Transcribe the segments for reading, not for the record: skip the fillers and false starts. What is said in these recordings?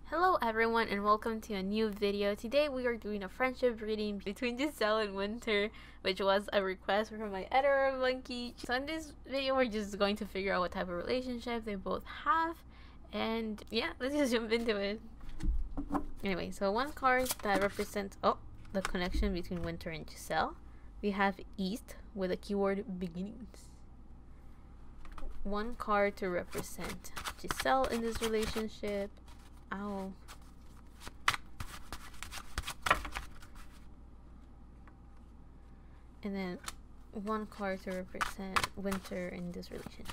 Hello everyone and welcome to a new video. Today we are doing a friendship reading between Giselle and Winter, which was a request from my editor Monkey. So in this video we're just going to figure out what type of relationship they both have, and yeah, let's just jump into it. Anyway, so one card that represents the connection between Winter and Giselle. We have East with the keyword beginnings. One card to represent Giselle in this relationship. Ow. And then one card to represent Winter in this relationship.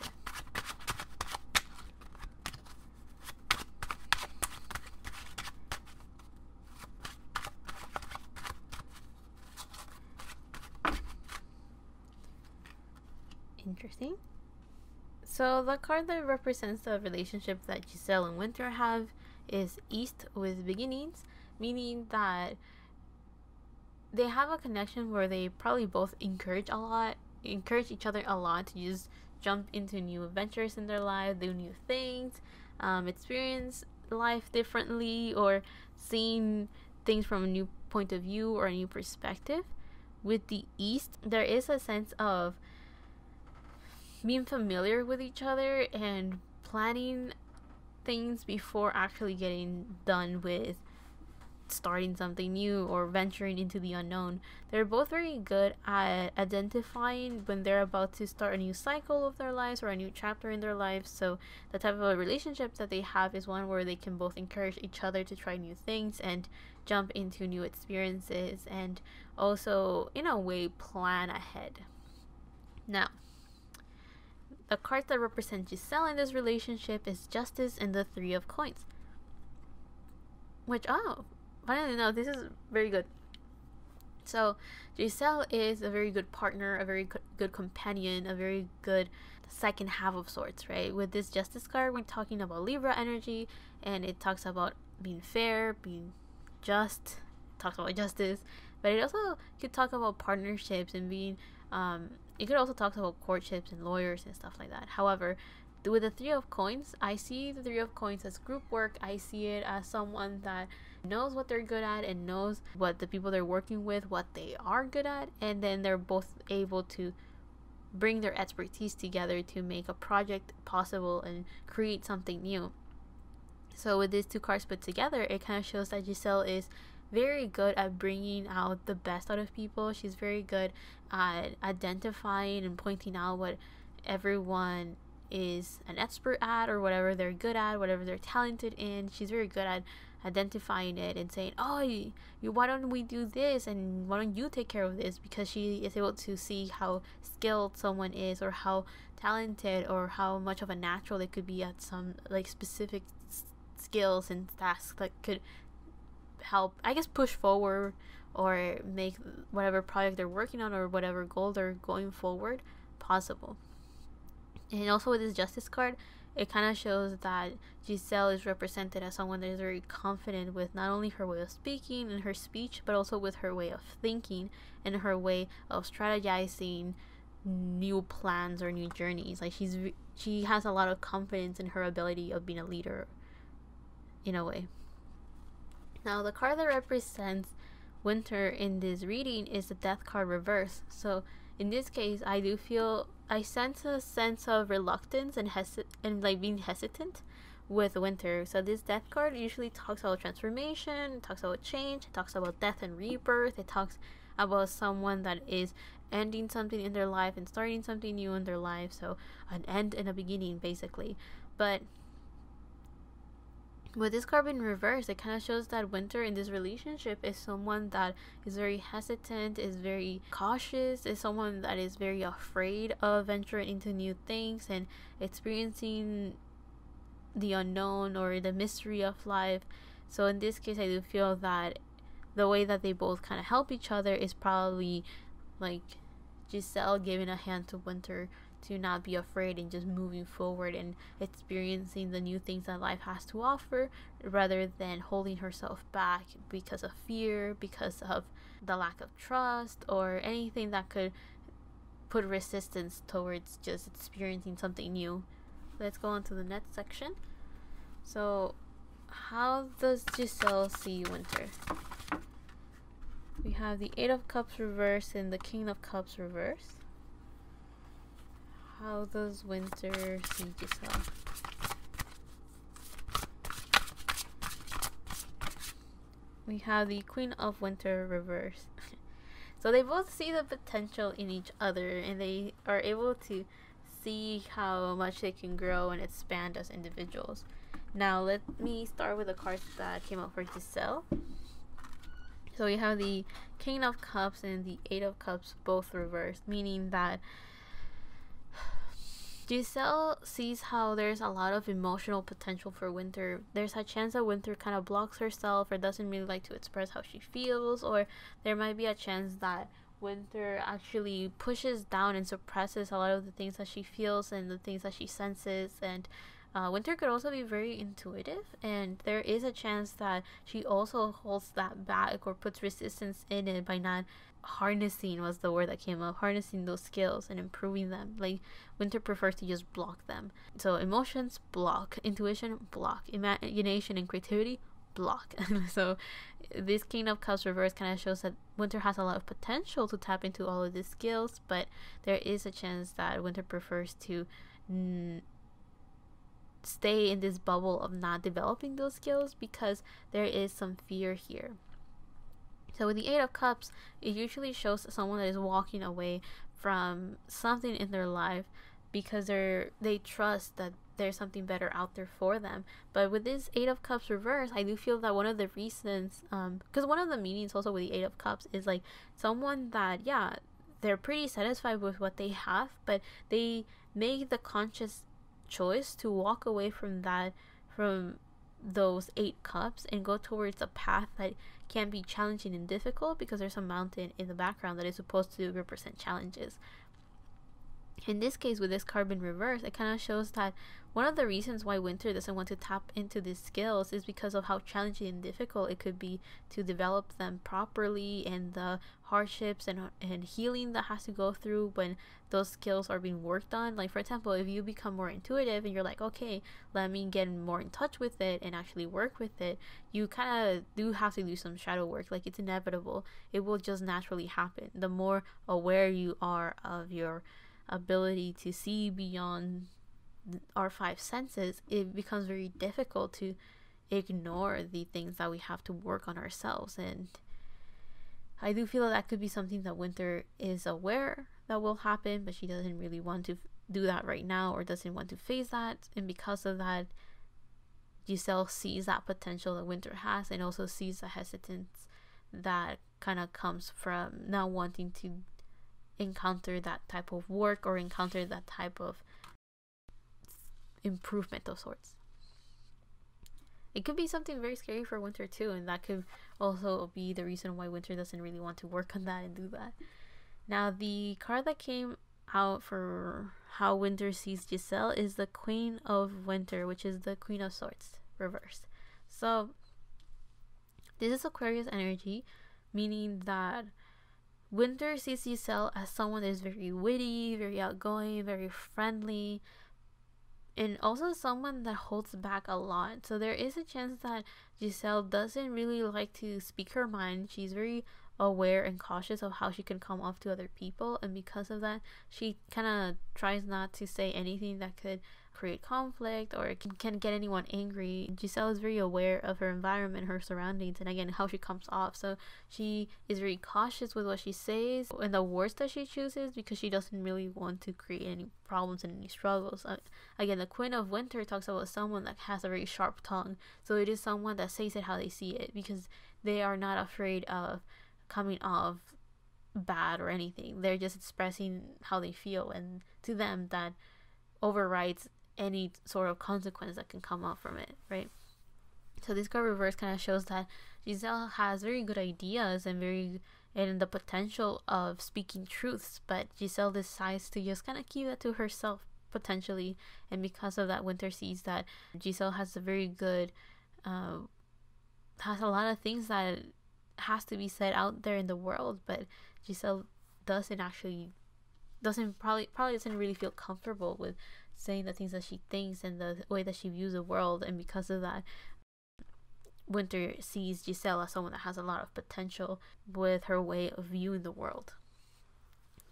Interesting. So the card that represents the relationship that Giselle and Winter have is East with beginnings, meaning that they have a connection where they probably both encourage each other a lot to just jump into new adventures in their life, do new things, experience life differently, or seeing things from a new point of view or a new perspective. With the East, there is a sense of being familiar with each other and planning things before actually getting done with starting something new or venturing into the unknown. They're both very good at identifying when they're about to start a new cycle of their lives or a new chapter in their lives. So the type of a relationship that they have is one where they can both encourage each other to try new things and jump into new experiences, and also in a way plan ahead. Now, the cards that represent Giselle in this relationship is Justice and the Three of Coins. Which, finally, no, this is very good. So, Giselle is a very good partner, a very good companion, a very good second half of sorts, right? With this Justice card, we're talking about Libra energy, and it talks about being fair, being just, it talks about justice, but it also could talk about partnerships and being, it could also talk about courtships and lawyers and stuff like that. However, with the Three of Coins, I see the Three of Coins as group work. I see it as someone that knows what they're good at and knows what the people they're working with, what they are good at, and then they're both able to bring their expertise together to make a project possible and create something new. So with these two cards put together, it kind of shows that Giselle is very good at bringing out the best out of people. She's very good at identifying and pointing out what everyone is an expert at, or whatever they're good at, whatever they're talented in. She's very good at identifying it and saying, why don't we do this, and why don't you take care of this, because she is able to see how skilled someone is, or how talented, or how much of a natural they could be at some like specific skills and tasks that could help, I guess, push forward or make whatever project they're working on or whatever goal they're going forward possible. And also with this Justice card, it kind of shows that Giselle is represented as someone that is very confident with not only her way of speaking and her speech, but also with her way of thinking and her way of strategizing new plans or new journeys. Like she has a lot of confidence in her ability of being a leader in a way. Now, the card that represents Winter in this reading is the Death card reverse. So in this case, I sense a sense of reluctance and like being hesitant with Winter. So this Death card usually talks about transformation, it talks about change, it talks about death and rebirth, it talks about someone that is ending something in their life and starting something new in their life. So an end and a beginning, basically. But with this card in reverse, it kind of shows that Winter in this relationship is someone that is very hesitant, is very cautious, is someone that is very afraid of venturing into new things and experiencing the unknown or the mystery of life. So in this case, I do feel that the way that they both kind of help each other is probably like Giselle giving a hand to Winter to not be afraid and just moving forward and experiencing the new things that life has to offer, rather than holding herself back because of fear, because of the lack of trust, or anything that could put resistance towards just experiencing something new. Let's go on to the next section. So how does Giselle see winter? We have the Eight of Cups reversed and the King of Cups reversed. How does winter see Giselle? We have the Queen of Winter reversed. So they both see the potential in each other, and they are able to see how much they can grow and expand as individuals. Now let me start with the cards that came out for Giselle. So we have the King of Cups and the Eight of Cups both reversed, meaning that Giselle sees how there's a lot of emotional potential for Winter. There's a chance that Winter kind of blocks herself or doesn't really like to express how she feels, or there might be a chance that Winter actually pushes down and suppresses a lot of the things that she feels and the things that she senses. And Winter could also be very intuitive, and there is a chance that she also holds that back or puts resistance in it by not harnessing, was the word that came up, harnessing those skills and improving them. Like Winter prefers to just block them. So emotions, block. Intuition, block. Imagination and creativity, block. So this King of Cups reverse kind of shows that Winter has a lot of potential to tap into all of these skills, but there is a chance that Winter prefers to stay in this bubble of not developing those skills because there is some fear here. So with the Eight of Cups, it usually shows someone that is walking away from something in their life because they trust that there's something better out there for them. But with this Eight of Cups reverse, I do feel that one of the reasons, because one of the meanings also with the Eight of Cups is like someone that, yeah, they're pretty satisfied with what they have, but they make the conscious choice to walk away from those 8 cups and go towards a path that can be challenging and difficult because there's a mountain in the background that is supposed to represent challenges. In this case, with this card in reverse, it kind of shows that one of the reasons why Winter doesn't want to tap into these skills is because of how challenging and difficult it could be to develop them properly, and the hardships and healing that has to go through when those skills are being worked on. Like, for example, if you become more intuitive and you're like, okay, let me get more in touch with it and actually work with it, you kind of do have to do some shadow work. Like, it's inevitable. It will just naturally happen. The more aware you are of your ability to see beyond our 5 senses, it becomes very difficult to ignore the things that we have to work on ourselves. And I do feel that could be something that Winter is aware that will happen, but she doesn't really want to do that right now, or doesn't want to face that. And because of that, Giselle sees that potential that Winter has, and also sees the hesitance that kind of comes from not wanting to encounter that type of work or encounter that type of improvement of sorts. It could be something very scary for Winter too, and that could also be the reason why Winter doesn't really want to work on that and do that. Now, the card that came out for how Winter sees Giselle is the Queen of Winter, which is the Queen of Swords reversed. So this is Aquarius energy, meaning that Winter sees Giselle as someone that is very witty, very outgoing, very friendly, and also someone that holds back a lot. So there is a chance that Giselle doesn't really like to speak her mind. She's very aware and cautious of how she can come off to other people, and because of that, she kind of tries not to say anything that could create conflict or can get anyone angry. Giselle is very aware of her environment, her surroundings, and again, how she comes off. So she is very cautious with what she says and the words that she chooses, because she doesn't really want to create any problems and any struggles. Again, the Queen of Winter talks about someone that has a very sharp tongue. So it is someone that says it how they see it, because they are not afraid of coming off bad or anything. They're just expressing how they feel, and to them that overrides any sort of consequence that can come out from it, right? So this card reverse kind of shows that Giselle has very good ideas and the potential of speaking truths, but Giselle decides to just kind of keep that to herself potentially, and because of that, Winter sees that Giselle has a very good has a lot of things that has to be said out there in the world, but Giselle doesn't really feel comfortable with saying the things that she thinks and the way that she views the world. And because of that, Winter sees Giselle as someone that has a lot of potential with her way of viewing the world.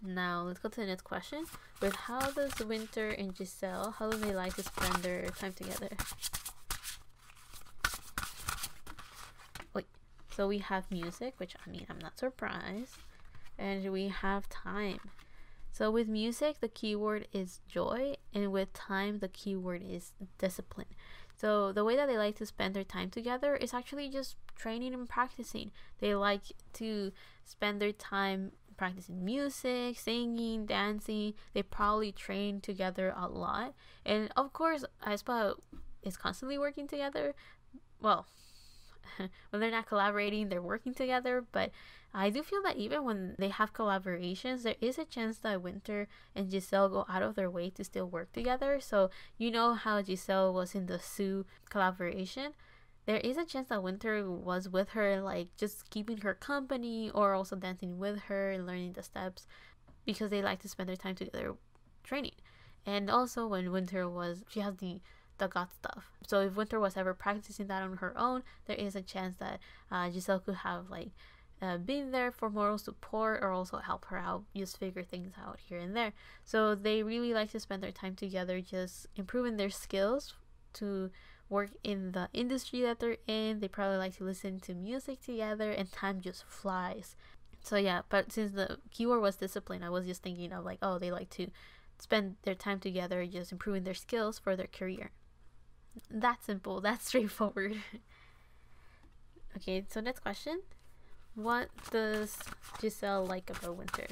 Now let's go to the next question. With how does Winter and Giselle, how do they like to spend their time together? Wait, so we have music, which I mean I'm not surprised, and we have time. So with music, the keyword is joy, and with time, the keyword is discipline. So the way that they like to spend their time together is actually just training and practicing. They like to spend their time practicing music, singing, dancing. They probably train together a lot. And of course, aespa is constantly working together. Well, when they're not collaborating, they're working together. But I do feel that even when they have collaborations, there is a chance that Winter and Giselle go out of their way to still work together. So you know how Giselle was in the Sue collaboration? There is a chance that Winter was with her, like just keeping her company or also dancing with her and learning the steps, because they like to spend their time together training. And also when Winter was, she has the God stuff. So if Winter was ever practicing that on her own, there is a chance that Giselle could have like been there for moral support or also help her out, just figure things out here and there. So they really like to spend their time together just improving their skills to work in the industry that they're in. They probably like to listen to music together, and time just flies. So yeah, but since the keyword was discipline, I was just thinking of like, oh, they like to spend their time together just improving their skills for their career. That's simple, that's straightforward. Okay, so next question. What does Giselle like about Winter?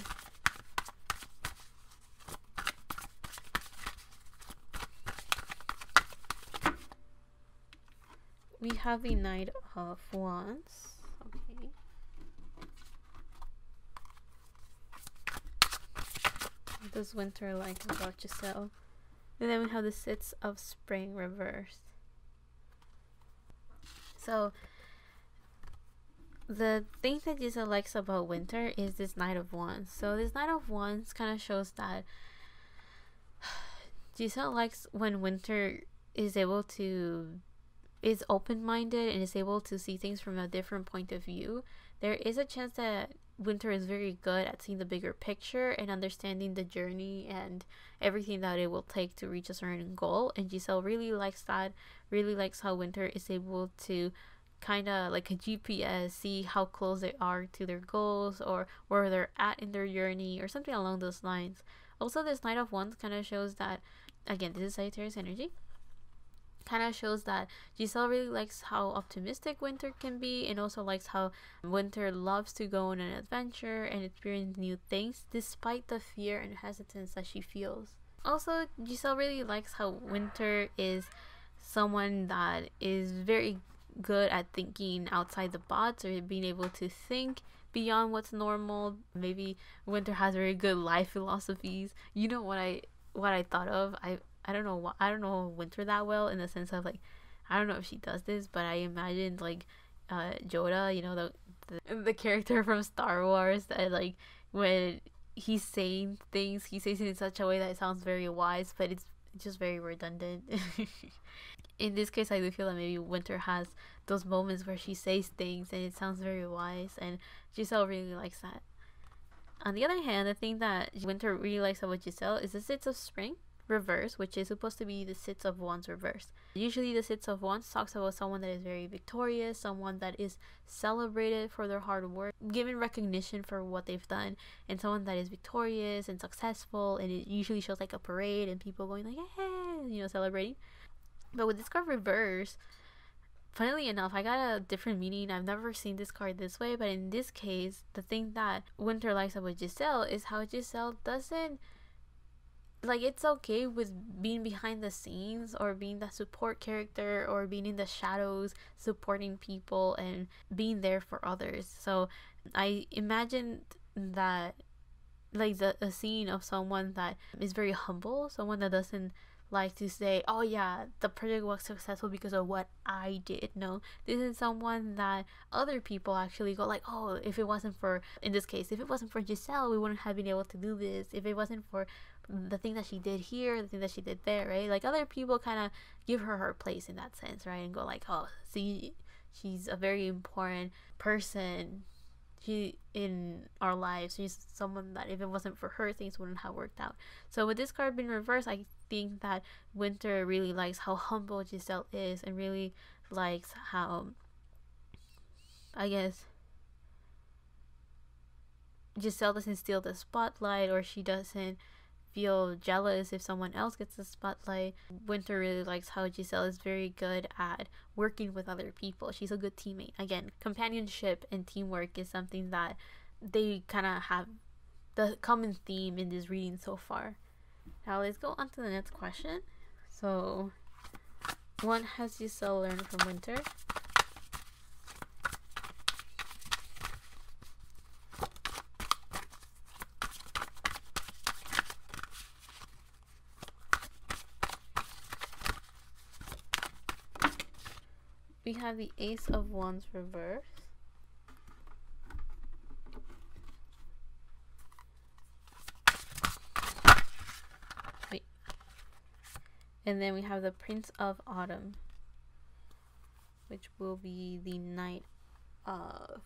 We have the Knight of Wands. Okay. What does Winter like about Giselle? And then we have the Six of Spring reversed. So the thing that Giselle likes about Winter is this Knight of Wands. So this Knight of Wands kind of shows that Giselle likes when Winter is open-minded and is able to see things from a different point of view. There is a chance that Winter is very good at seeing the bigger picture and understanding the journey and everything that it will take to reach a certain goal, and Giselle really likes that, really likes how Winter is able to kind of like a GPS see how close they are to their goals or where they're at in their journey or something along those lines. Also, this Knight of Wands kind of shows that, again, this is Sagittarius energy, kind of shows that Giselle really likes how optimistic Winter can be, and also likes how Winter loves to go on an adventure and experience new things despite the fear and hesitance that she feels. Also, Giselle really likes how Winter is someone that is very good at thinking outside the box or being able to think beyond what's normal. Maybe Winter has very good life philosophies. You know what I thought of? I don't know Winter that well, in the sense of like, I don't know if she does this, but I imagined like Yoda, you know, the character from Star Wars, that like when he's saying things, he says it in such a way that it sounds very wise, but it's just very redundant. In this case, I do feel that maybe Winter has those moments where she says things and it sounds very wise, and Giselle really likes that. On the other hand, the thing that Winter really likes about Giselle is the Six of Spring reverse, which is supposed to be the Six of Wands reversed. Usually the Six of Wands talks about someone that is very victorious, someone that is celebrated for their hard work, given recognition for what they've done, and someone that is victorious and successful, and it usually shows like a parade and people going like, hey, you know, celebrating. But with this card reverse, funnily enough, I got a different meaning. I've never seen this card this way, but in this case, the thing that Winter likes about Giselle is how Giselle doesn't, like, it's okay with being behind the scenes or being the support character or being in the shadows supporting people and being there for others. So I imagined that, like, the scene of someone that is very humble, someone that doesn't like to say, oh yeah, the project was successful because of what I did. No, this is someone that other people actually go like, oh, if it wasn't for, in this case, if it wasn't for Giselle, we wouldn't have been able to do this. If it wasn't for the thing that she did here, the thing that she did there, right? Like, other people kind of give her place in that sense, right? And go like, oh, see, She's a very important person in our lives. She's someone that if it wasn't for her, things wouldn't have worked out. So with this card being reversed, I think that Winter really likes how humble Giselle is, and really likes how, I guess, Giselle doesn't steal the spotlight, or she doesn't feel jealous if someone else gets the spotlight. Winter really likes how Giselle is very good at working with other people. She's a good teammate. Again, companionship and teamwork is something that they kind of have the common theme in this reading so far. Now let's go on to the next question. So, what has Giselle learned from Winter? We have the Ace of Wands reversed. Wait. And then we have the Prince of Autumn, which will be the Knight of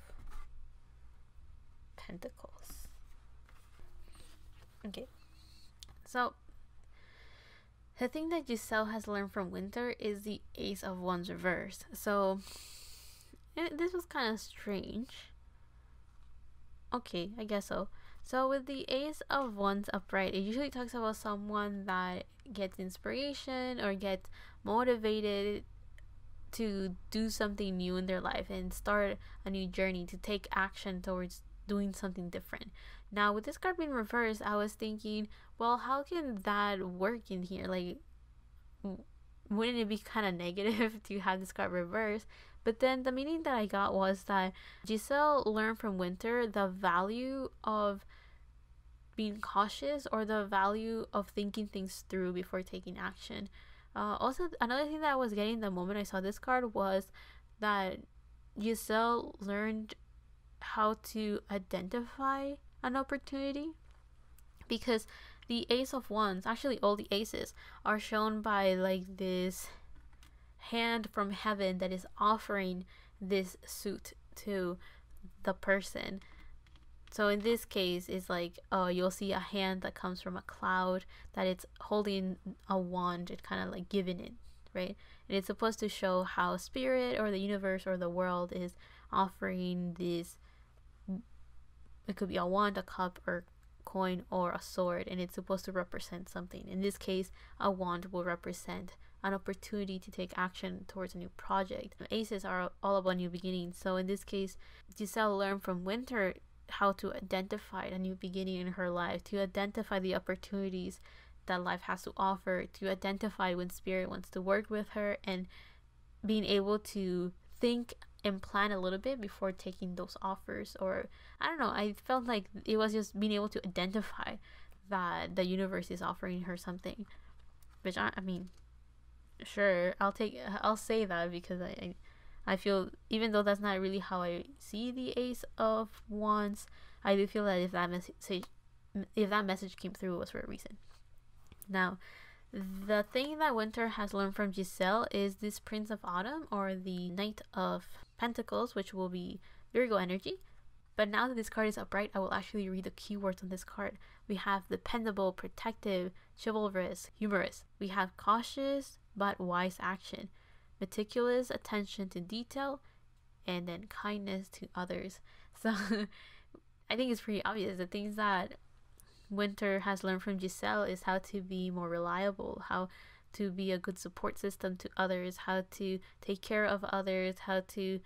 Pentacles. Okay. So, the thing that Giselle has learned from Winter is the Ace of Wands reversed. So, this was kind of strange. Okay, I guess so. So, with the Ace of Wands upright, it usually talks about someone that gets inspiration or gets motivated to do something new in their life and start a new journey, to take action towards doing something different. Now, with this card being reversed, I was thinking, well, how can that work in here? Like, wouldn't it be kind of negative to have this card reversed? But then the meaning that I got was that Giselle learned from Winter the value of being cautious, or the value of thinking things through before taking action. Also, another thing that I was getting the moment I saw this card was that Giselle learned how to identify an opportunity, because the Ace of Wands, actually all the aces, are shown by like this hand from heaven that is offering this suit to the person. So in this case, it's like, you'll see a hand that comes from a cloud, that it's holding a wand, it kind of like giving it, right? And it's supposed to show how spirit or the universe or the world is offering this. It could be a wand, a cup, or coin, or a sword, and it's supposed to represent something. In this case, a wand will represent an opportunity to take action towards a new project. Aces are all about new beginnings. So in this case, Giselle learned from Winter how to identify a new beginning in her life, to identify the opportunities that life has to offer, to identify when spirit wants to work with her, and being able to think and plan a little bit before taking those offers. Or I don't know, I felt like it was just being able to identify that the universe is offering her something, which I mean, sure, I'll say that, because I feel, even though that's not really how I see the Ace of Wands, I do feel that if that message came through, it was for a reason. Now, the thing that Winter has learned from Giselle is this Prince of Autumn, or the Knight of Pentacles, which will be Virgo energy. But now that this card is upright, I will actually read the keywords on this card. We have dependable, protective, chivalrous, humorous. We have cautious but wise action, meticulous attention to detail, and then kindness to others. So I think it's pretty obvious. The things that Winter has learned from Giselle is how to be more reliable, how to be a good support system to others, how to take care of others, how to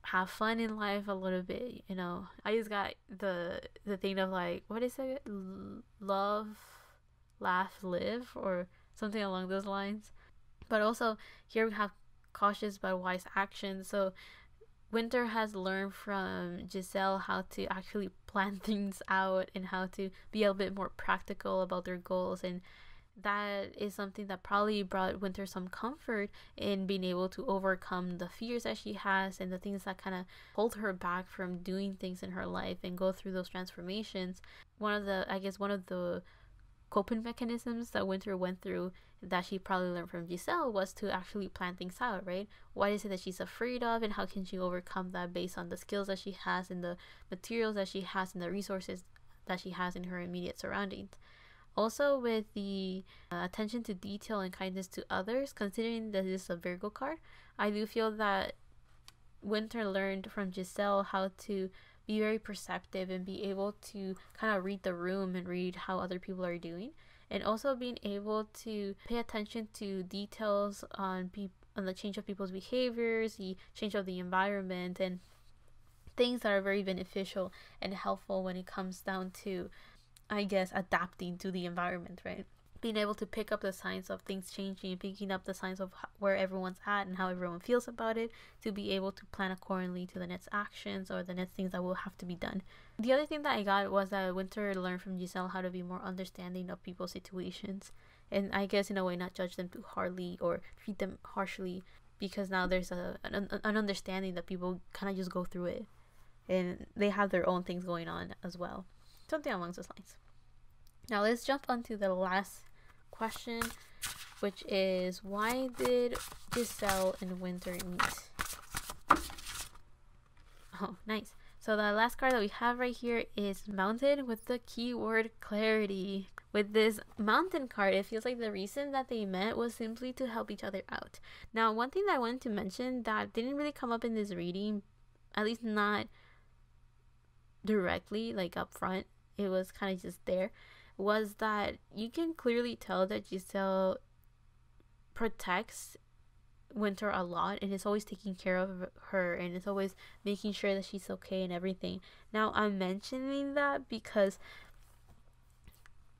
have fun in life a little bit. You know, I just got the thing of like, what is it? Love, laugh, live, or something along those lines. But also here we have cautious but wise action. So Winter has learned from Giselle how to actually plan things out and how to be a bit more practical about their goals, and that is something that probably brought Winter some comfort in being able to overcome the fears that she has and the things that kind of hold her back from doing things in her life and go through those transformations. One of the coping mechanisms that Winter went through that she probably learned from Giselle was to actually plan things out, right? What is it that she's afraid of, and how can she overcome that based on the skills that she has and the materials that she has and the resources that she has in her immediate surroundings. Also, with the attention to detail and kindness to others, considering that this is a Virgo card, I do feel that Winter learned from Giselle how to be very perceptive and be able to kind of read the room and read how other people are doing, and also being able to pay attention to details on the change of people's behaviors, the change of the environment, and things that are very beneficial and helpful when it comes down to, I guess, adapting to the environment, right? Being able to pick up the signs of things changing, picking up the signs of where everyone's at and how everyone feels about it, to be able to plan accordingly to the next actions or the next things that will have to be done. The other thing that I got was that Winter learned from Giselle how to be more understanding of people's situations, and I guess in a way not judge them too hardly or treat them harshly, because now there's an understanding that people kind of just go through it and they have their own things going on as well. Something along those lines. Now let's jump onto the last question, which is, why did Giselle and Winter meet? Oh, nice. So the last card that we have right here is Mountain with the keyword clarity. With this Mountain card, it feels like the reason that they met was simply to help each other out. Now, one thing that I wanted to mention that didn't really come up in this reading, at least not directly, like up front, it was kind of just there, was that you can clearly tell that Giselle protects Winter a lot and is always taking care of her and is always making sure that she's okay and everything. Now, I'm mentioning that because,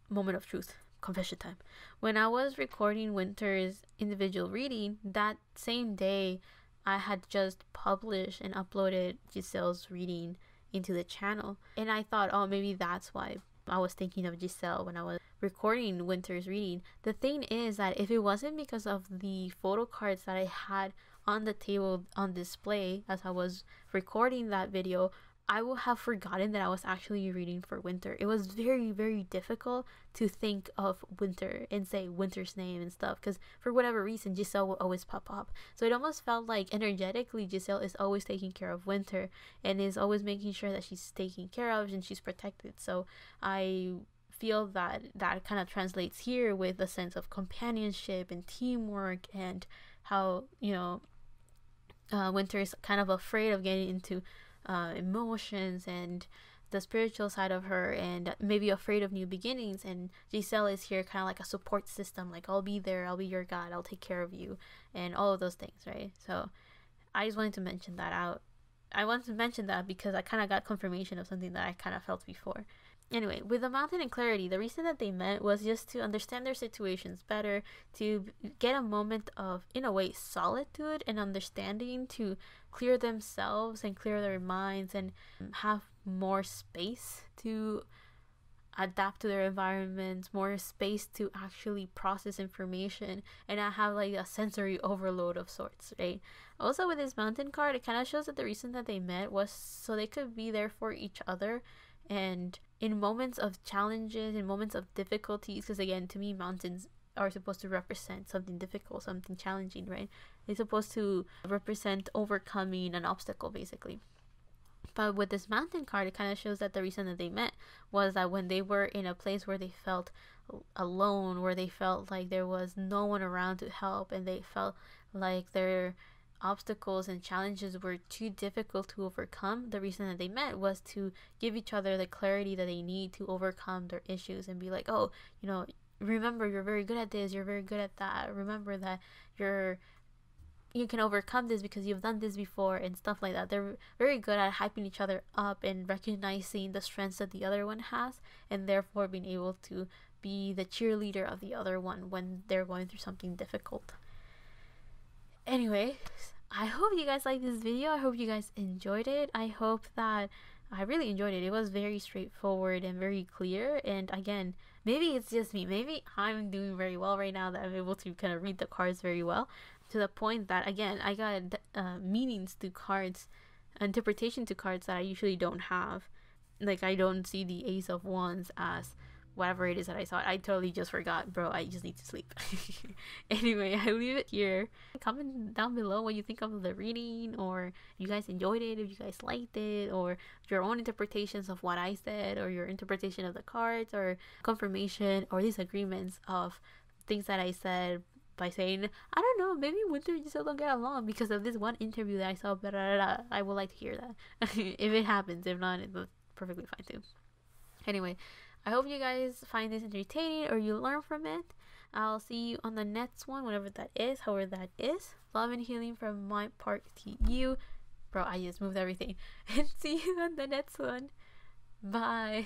moment of truth, confession time, when I was recording Winter's individual reading, that same day I had just published and uploaded Giselle's reading into the channel, and I thought, oh, maybe that's why I was thinking of Giselle when I was recording Winter's reading. The thing is that if it wasn't because of the photo cards that I had on the table on display as I was recording that video, I would have forgotten that I was actually reading for Winter. It was very, very difficult to think of Winter and say Winter's name and stuff, because for whatever reason Giselle will always pop up. So it almost felt like energetically Giselle is always taking care of Winter and is always making sure that she's taken care of and she's protected. So I feel that that kind of translates here with a sense of companionship and teamwork, and how, you know, Winter is kind of afraid of getting into emotions and the spiritual side of her, and maybe afraid of new beginnings, and Giselle is here kind of like a support system, like, I'll be there, I'll be your guide, I'll take care of you, and all of those things, right? So I just wanted to mention that out. I wanted to mention that because I kind of got confirmation of something that I kind of felt before. Anyway, with the Mountain and Clarity, the reason that they met was just to understand their situations better, to get a moment of, in a way, solitude and understanding, to clear themselves and clear their minds and have more space to adapt to their environments, more space to actually process information and not have like a sensory overload of sorts, right? Also, with this Mountain card, it kind of shows that the reason that they met was so they could be there for each other, and in moments of challenges, in moments of difficulties, because again, to me, mountains are supposed to represent something difficult, something challenging, right? They're supposed to represent overcoming an obstacle, basically. But with this Mountain card, it kind of shows that the reason that they met was that when they were in a place where they felt alone, where they felt like there was no one around to help, and they felt like their obstacles and challenges were too difficult to overcome, the reason that they met was to give each other the clarity that they need to overcome their issues and be like, oh, you know, remember, you're very good at this, you're very good at that, remember that you can overcome this because you've done this before, and stuff like that. They're very good at hyping each other up and recognizing the strengths that the other one has, and therefore being able to be the cheerleader of the other one when they're going through something difficult. Anyway, I hope you guys liked this video. I hope you guys enjoyed it. I hope that I really enjoyed it. It was very straightforward and very clear. And again, maybe it's just me. Maybe I'm doing very well right now that I'm able to kind of read the cards very well, to the point that, again, I got meanings to cards, interpretation to cards that I usually don't have. Like, I don't see the Ace of Wands as whatever it is that I saw. I totally just forgot, bro. I just need to sleep. Anyway, I leave it here. Comment down below what you think of the reading, or you guys enjoyed it, if you guys liked it, or your own interpretations of what I said, or your interpretation of the cards, or confirmation or disagreements of things that I said, by saying, I don't know, maybe Winter and Giselle don't get along because of this one interview that I saw. Blah, blah, blah. I would like to hear that. If it happens. If not, it's perfectly fine too. Anyway, I hope you guys find this entertaining or you learn from it. I'll see you on the next one, whatever that is, however that is. Love and healing from my part to you. Bro, I just moved everything. And see you on the next one. Bye.